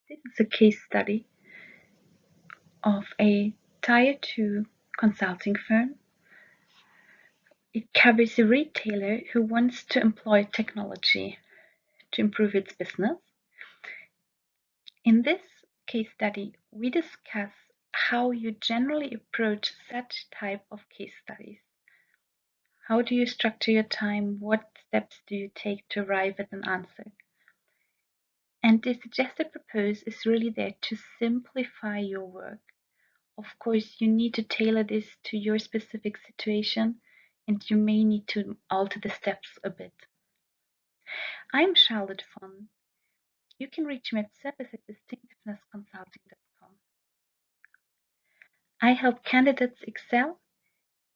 This is a case study of a Tier 2 consulting firm. It covers a retailer who wants to employ technology to improve its business. In this case study, we discuss how you generally approach such type of case studies. How do you structure your time? What steps do you take to arrive at an answer? And the suggested purpose is really there to simplify your work. Of course, you need to tailor this to your specific situation, and you may need to alter the steps a bit. I'm Charlotte von. You can reach me at service@distinctivenessconsulting.com. I help candidates excel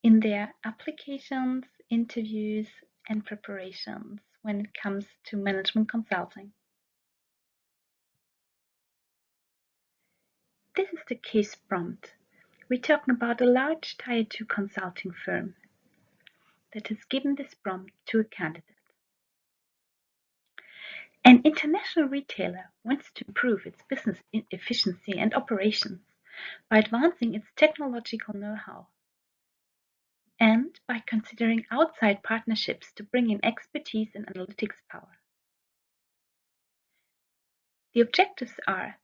in their applications, interviews, and preparations when it comes to management consulting. This is the case prompt. We're talking about a large Tier 2 consulting firm that has given this prompt to a candidate. An international retailer wants to improve its business efficiency and operations by advancing its technological know-how and by considering outside partnerships to bring in expertise and analytics power. The objectives are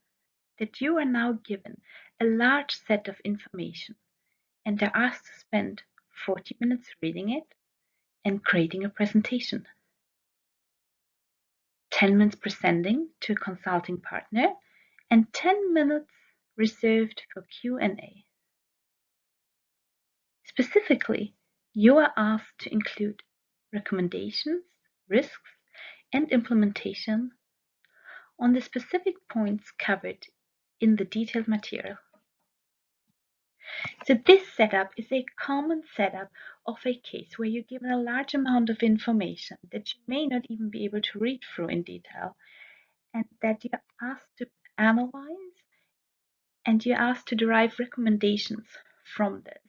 that you are now given a large set of information and are asked to spend 40 minutes reading it and creating a presentation. 10 minutes presenting to a consulting partner, and 10 minutes reserved for Q&A. Specifically, you are asked to include recommendations, risks, and implementation on the specific points covered in the detailed material. So this setup is a common setup of a case where you're given a large amount of information that you may not even be able to read through in detail, and that you're asked to analyze and you're asked to derive recommendations from this.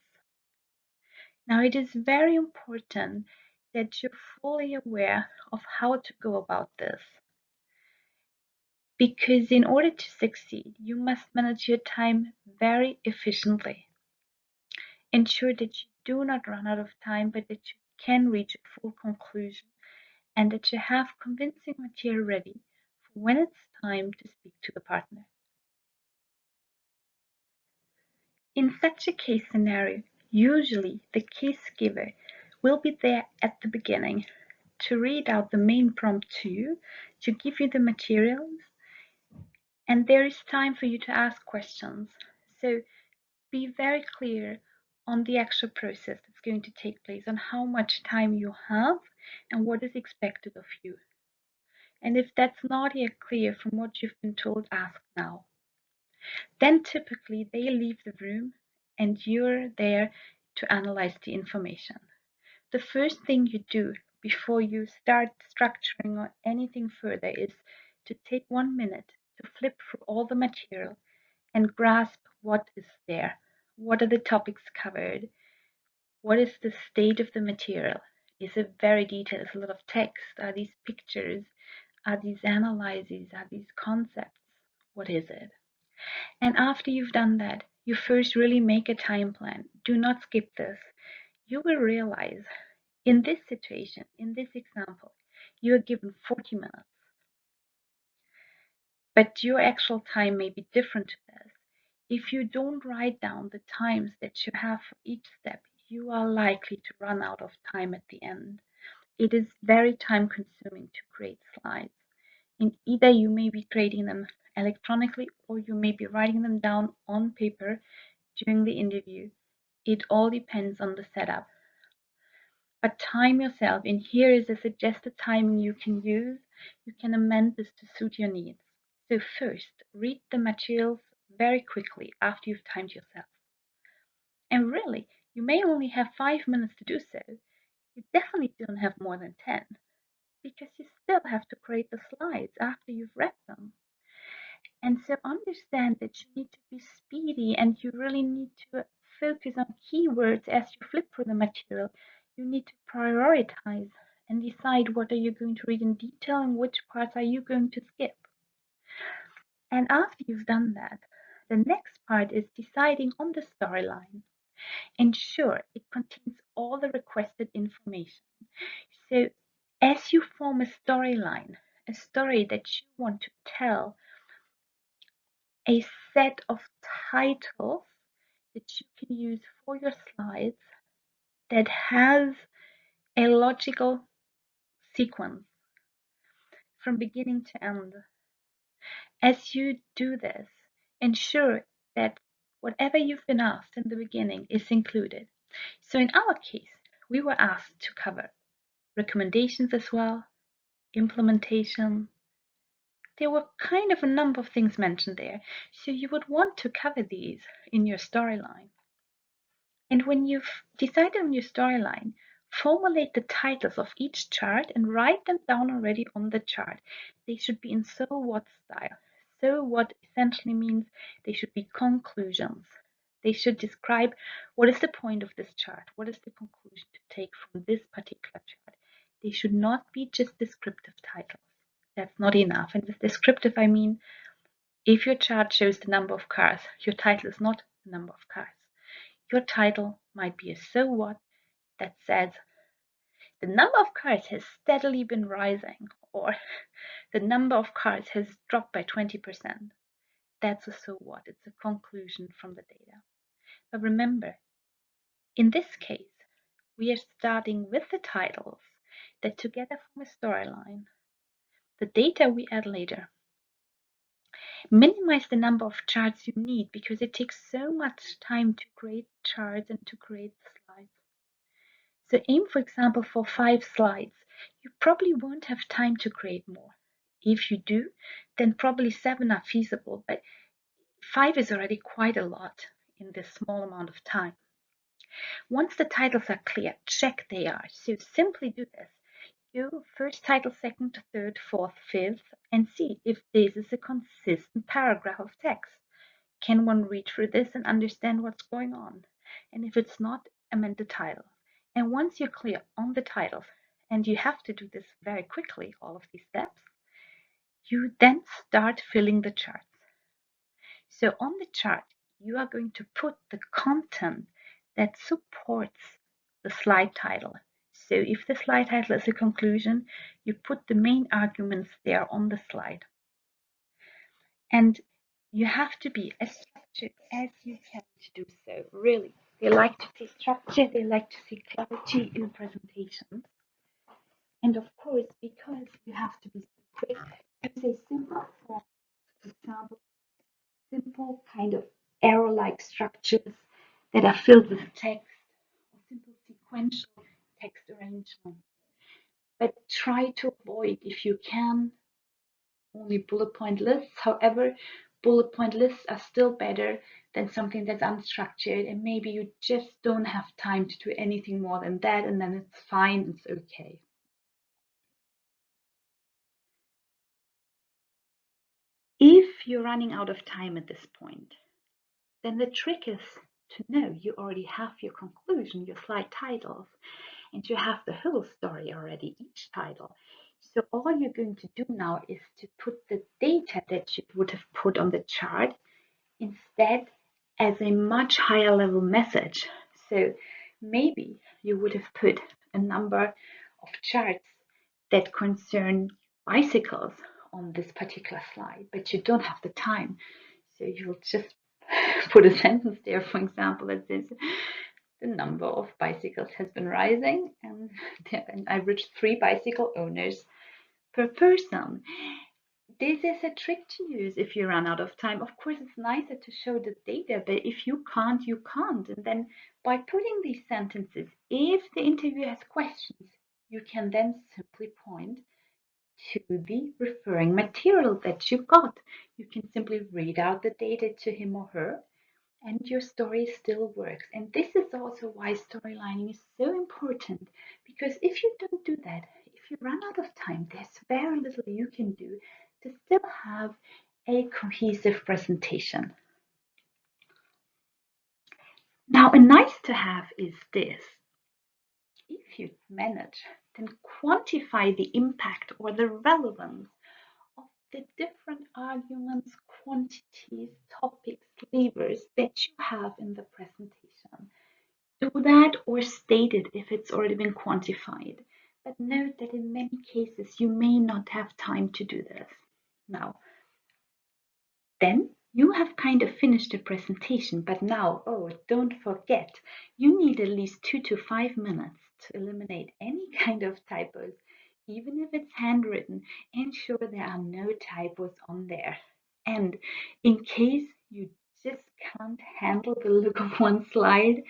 Now, it is very important that you're fully aware of how to go about this. Because in order to succeed, you must manage your time very efficiently. Ensure that you do not run out of time, but that you can reach a full conclusion and that you have convincing material ready for when it's time to speak to the partner. In such a case scenario, usually the case giver will be there at the beginning to read out the main prompt to you, to give you the materials, and there is time for you to ask questions. So be very clear on the actual process that's going to take place, on how much time you have and what is expected of you. And if that's not yet clear from what you've been told, ask now. Then typically they leave the room and you're there to analyze the information. The first thing you do before you start structuring or anything further is to take 1 minute to flip through all the material and grasp what is there. What are the topics covered? What is the state of the material? Is it very detailed? Is a lot of text? Are these pictures? Are these analyses? Are these concepts? What is it? And after you've done that, you first really make a time plan. Do not skip this. You will realize in this situation, in this example, you are given 40 minutes. But your actual time may be different to this. If you don't write down the times that you have for each step, you are likely to run out of time at the end. It is very time consuming to create slides. And either you may be creating them electronically or you may be writing them down on paper during the interview. It all depends on the setup. But time yourself, and here is a suggested timing you can use. You can amend this to suit your needs. So first, read the materials very quickly after you've timed yourself. And really, you may only have 5 minutes to do so. You definitely don't have more than 10, because you still have to create the slides after you've read them. And so understand that you need to be speedy and you really need to focus on keywords as you flip through the material. You need to prioritize and decide what are you going to read in detail and which parts are you going to skip. And after you've done that, the next part is deciding on the storyline. Ensure it contains all the requested information. So, as you form a storyline, a story that you want to tell, a set of titles that you can use for your slides that has a logical sequence from beginning to end. As you do this, ensure that whatever you've been asked in the beginning is included. So in our case, we were asked to cover recommendations as well, implementation. There were kind of a number of things mentioned there. So you would want to cover these in your storyline. And when you've decided on your storyline, formulate the titles of each chart and write them down already on the chart. They should be in so what style. So what essentially means they should be conclusions. They should describe what is the point of this chart, what is the conclusion to take from this particular chart. They should not be just descriptive titles. That's not enough. And with descriptive, I mean if your chart shows the number of cars, your title is not the number of cars. Your title might be a so what that says the number of cars has steadily been rising, or the number of cars has dropped by 20%. That's a so what, it's a conclusion from the data. But remember, in this case, we are starting with the titles that together form a storyline. The data we add later. Minimize the number of charts you need because it takes so much time to create charts and to create slides. So aim, for example, for 5 slides. You probably won't have time to create more. If you do, then probably 7 are feasible, but 5 is already quite a lot in this small amount of time. Once the titles are clear, check they are. So simply do this. Do first title, second, third, fourth, fifth, and see if this is a consistent paragraph of text. Can one read through this and understand what's going on? And if it's not, amend the title. And once you're clear on the titles, and you have to do this very quickly, all of these steps, you then start filling the charts. So on the chart, you are going to put the content that supports the slide title. So if the slide title is a conclusion, you put the main arguments there on the slide. And you have to be as structured as you can to do so, really. They like to see structure, they like to see clarity in presentations. And of course, because you have to be so quick, use a simple form, for example, simple kind of arrow-like structures that are filled with text, or simple sequential text arrangement. But try to avoid, if you can, only bullet point lists. However, bullet point lists are still better than something that's unstructured, and maybe you just don't have time to do anything more than that, and then it's fine, it's okay. If you're running out of time at this point, then the trick is to know you already have your conclusion, your slide titles, and you have the whole story already, each title. So all you're going to do now is to put the data that you would have put on the chart instead as a much higher level message. So maybe you would have put a number of charts that concern bicycles on this particular slide, but you don't have the time. So you'll just put a sentence there, for example, that says the number of bicycles has been rising and an average 3 bicycle owners per person. This is a trick to use if you run out of time. Of course, it's nicer to show the data, but if you can't, you can't. And then by putting these sentences, if the interviewer has questions, you can then simply point to the referring material that you got. You can simply read out the data to him or her, and your story still works. And this is also why storylining is so important, because if you don't do that, if you run out of time, there's very little you can do to still have a cohesive presentation. Now, a nice to have is this. If you manage, then quantify the impact or the relevance of the different arguments, quantities, topics, levers that you have in the presentation. Do that or state it if it's already been quantified. But note that in many cases you may not have time to do this. Now, then you have kind of finished the presentation, but now, oh, don't forget, you need at least 2 to 5 minutes to eliminate any kind of typos, even if it's handwritten. Ensure there are no typos on there. And in case you just can't handle the look of one slide,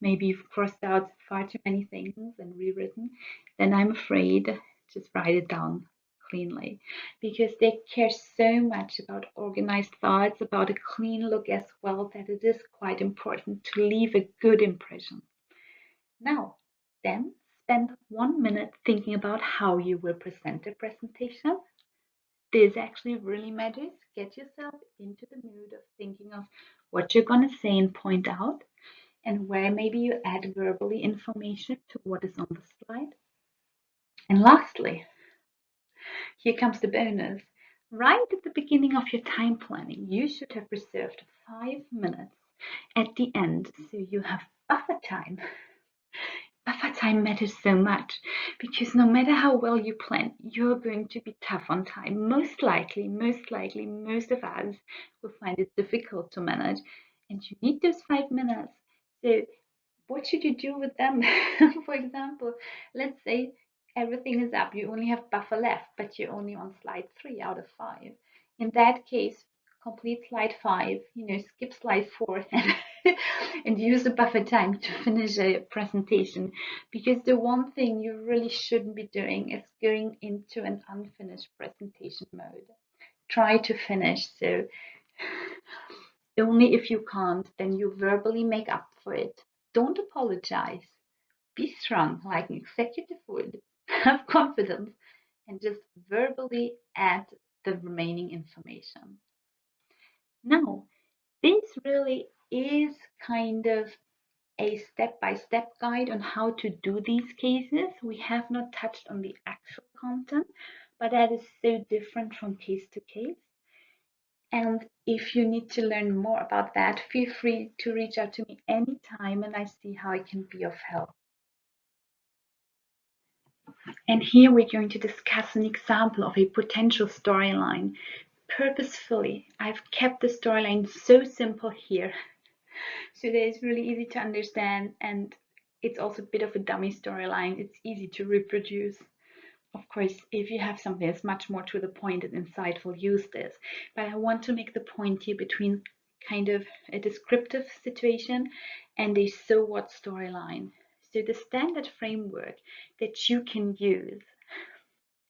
maybe you've crossed out far too many things and rewritten, then I'm afraid just write it down cleanly, because they care so much about organized thoughts, about a clean look as well, that it is quite important to leave a good impression. Now, then spend 1 minute thinking about how you will present the presentation. This actually really matters. Get yourself into the mood of thinking of what you're going to say and point out, and where maybe you add verbally information to what is on the slide. And lastly, here comes the bonus. Right at the beginning of your time planning, you should have reserved 5 minutes at the end so you have buffer time. Buffer time matters so much because no matter how well you plan, you're going to be tough on time. Most likely, most of us will find it difficult to manage, and you need those 5 minutes. So what should you do with them? For example, let's say everything is up, you only have buffer left, but you're only on slide 3 out of 5. In that case, complete slide 5, skip slide 4 and use the buffer time to finish a presentation. Because the one thing you really shouldn't be doing is going into an unfinished presentation mode. Try to finish. So only if you can't, then you verbally make up for it. Don't apologize. Be strong like an executive would. Have confidence and just verbally add the remaining information. Now, this really is kind of a step-by-step guide on how to do these cases. We have not touched on the actual content, but that is so different from case to case. And if you need to learn more about that, feel free to reach out to me anytime and I see how I can be of help. And here we're going to discuss an example of a potential storyline. Purposefully, I've kept the storyline so simple here, so that it's really easy to understand, and it's also a bit of a dummy storyline. It's easy to reproduce. Of course, if you have something that's much more to the point and insightful, use this. But I want to make the point here between kind of a descriptive situation and a so what storyline. So the standard framework that you can use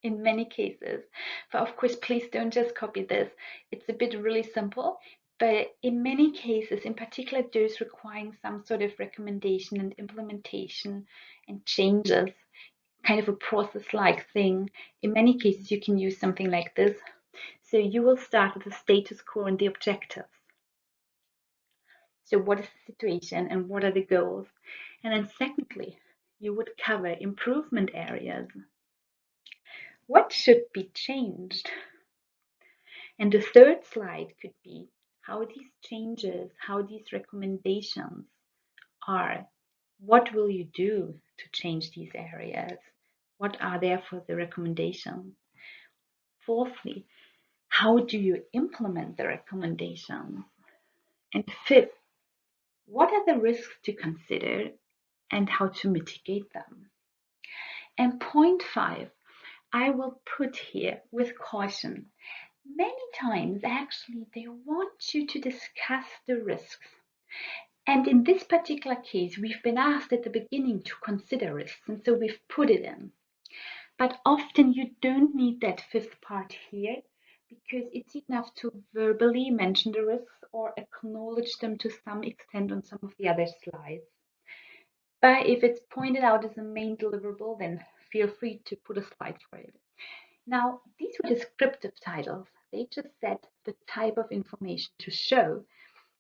in many cases, but of course, please don't just copy this. It's a bit really simple, but in many cases, in particular those requiring some sort of recommendation and implementation and changes, kind of a process-like thing, in many cases you can use something like this. So you will start with the status quo and the objectives. So what is the situation and what are the goals? And then secondly, you would cover improvement areas. What should be changed? And the third slide could be how these changes, how these recommendations are. What will you do to change these areas? What are there for the recommendations? Fourthly, how do you implement the recommendations? And fifth, what are the risks to consider and how to mitigate them? And point 5, I will put here with caution. Many times, actually, they want you to discuss the risks. And in this particular case, we've been asked at the beginning to consider risks, and so we've put it in. But often you don't need that fifth part here, because it's enough to verbally mention the risks or acknowledge them to some extent on some of the other slides. But if it's pointed out as a main deliverable, then feel free to put a slide for it. Now, these were descriptive titles. They just said the type of information to show.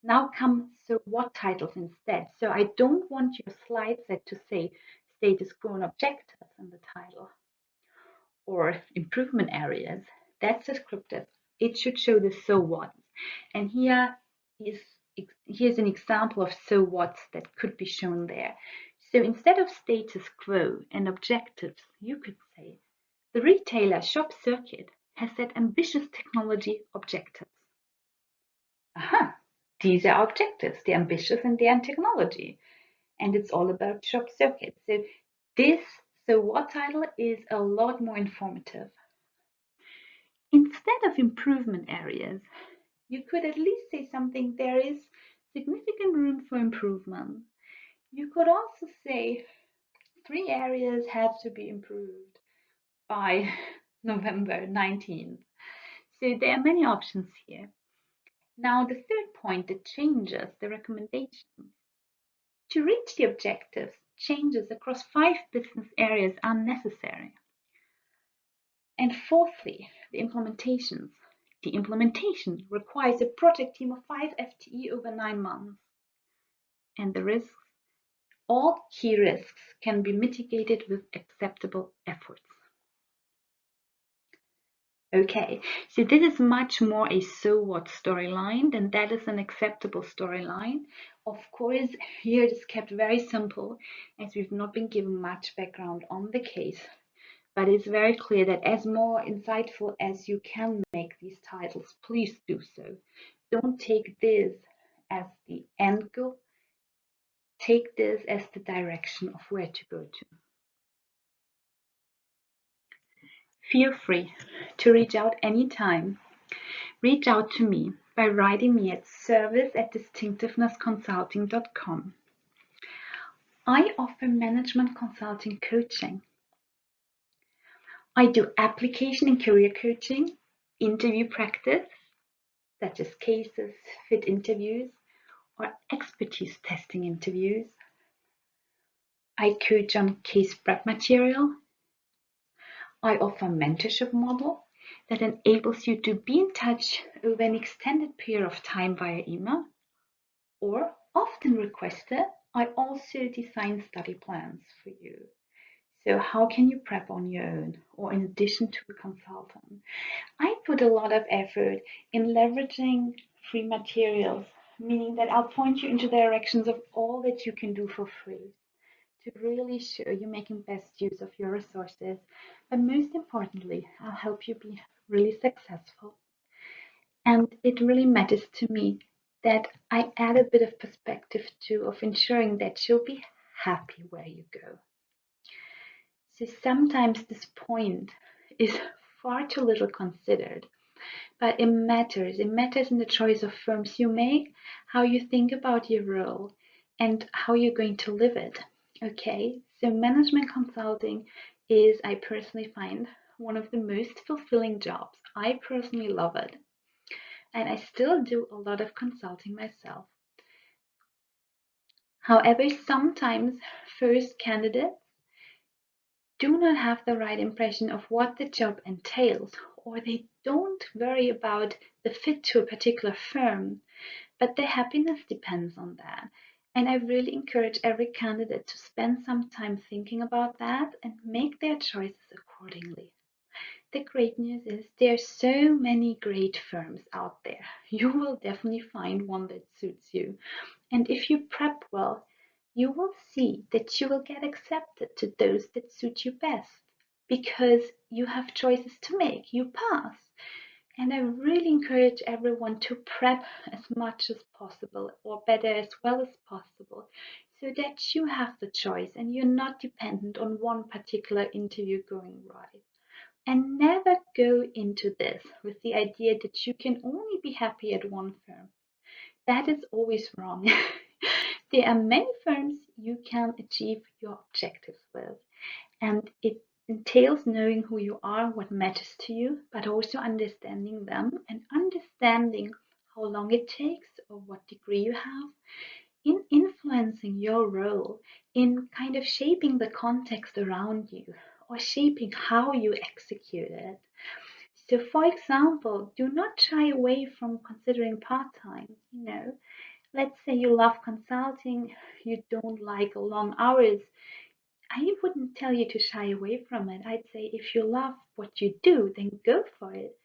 Now come so what titles instead. So I don't want your slide set to say status quo and objectives in the title or improvement areas. That's descriptive. It should show the so what. And here's an example of so what's that could be shown there. So instead of status quo and objectives, you could say the retailer Shop Circuit has set ambitious technology objectives. Aha, these are objectives. They're ambitious and they're in technology. And it's all about Shop Circuit. So this so what title is a lot more informative. Instead of improvement areas, you could at least say something there is significant room for improvement. You could also say 3 areas have to be improved by November 19th. So there are many options here. Now, the third point that changes the recommendations. To reach the objectives, changes across 5 business areas are necessary. And fourthly, the implementations. The implementation requires a project team of 5 FTE over 9 months. And the risks, all key risks can be mitigated with acceptable efforts. Okay, so this is much more a so what storyline than that is an acceptable storyline. Of course, here it is kept very simple as we've not been given much background on the case, but it's very clear that as more insightful as you can make these titles, please do so. Don't take this as the end goal. Take this as the direction of where to go to. Feel free to reach out anytime. Reach out to me by writing me at service@distinctivenessconsulting.com. I offer management consulting coaching. I do application and career coaching, interview practice, such as cases, fit interviews, or expertise testing interviews. I coach on case prep material. I offer a mentorship model that enables you to be in touch over an extended period of time via email, or often requested, I also design study plans for you. So how can you prep on your own or in addition to a consultant? I put a lot of effort in leveraging free materials, meaning that I'll point you into directions of all that you can do for free to really show you making best use of your resources. But most importantly, I'll help you be really successful. And it really matters to me that I add a bit of perspective too of ensuring that you'll be happy where you go. So sometimes this point is far too little considered, but it matters. It matters in the choice of firms you make, how you think about your role, and how you're going to live it. Okay, so management consulting is, I personally find, one of the most fulfilling jobs. I personally love it. And I still do a lot of consulting myself. However, sometimes first candidates do not have the right impression of what the job entails, or they don't worry about the fit to a particular firm, but their happiness depends on that. And I really encourage every candidate to spend some time thinking about that and make their choices accordingly. The great news is there are so many great firms out there. You will definitely find one that suits you. And if you prep well, you will see that you will get accepted to those that suit you best because you have choices to make. You pass. And I really encourage everyone to prep as much as possible, or better, as well as possible, so that you have the choice and you're not dependent on one particular interview going right. And never go into this with the idea that you can only be happy at one firm. That is always wrong. There are many firms you can achieve your objectives with, and it entails knowing who you are, what matters to you, but also understanding them and understanding how long it takes or what degree you have in influencing your role, in kind of shaping the context around you or shaping how you execute it. So, for example, do not shy away from considering part-time. Let's say you love consulting, you don't like long hours. I wouldn't tell you to shy away from it. I'd say if you love what you do, then go for it.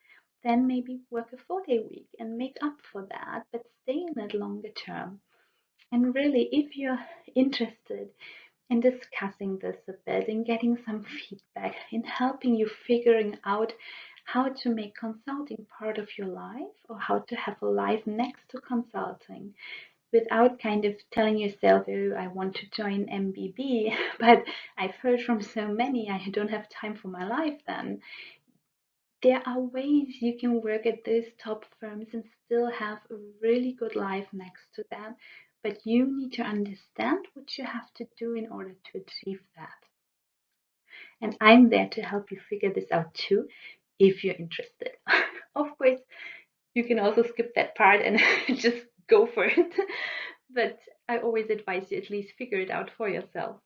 then maybe work a 4-day week and make up for that, but stay in it longer term. And really, if you're interested in discussing this a bit, in getting some feedback, in helping you figuring out how to make consulting part of your life or how to have a life next to consulting without kind of telling yourself, oh, I want to join MBB, but I've heard from so many, I don't have time for my life then. There are ways you can work at those top firms and still have a really good life next to them, but you need to understand what you have to do in order to achieve that. And I'm there to help you figure this out too, if you're interested. Of course, you can also skip that part and just go for it. But I always advise you at least figure it out for yourself.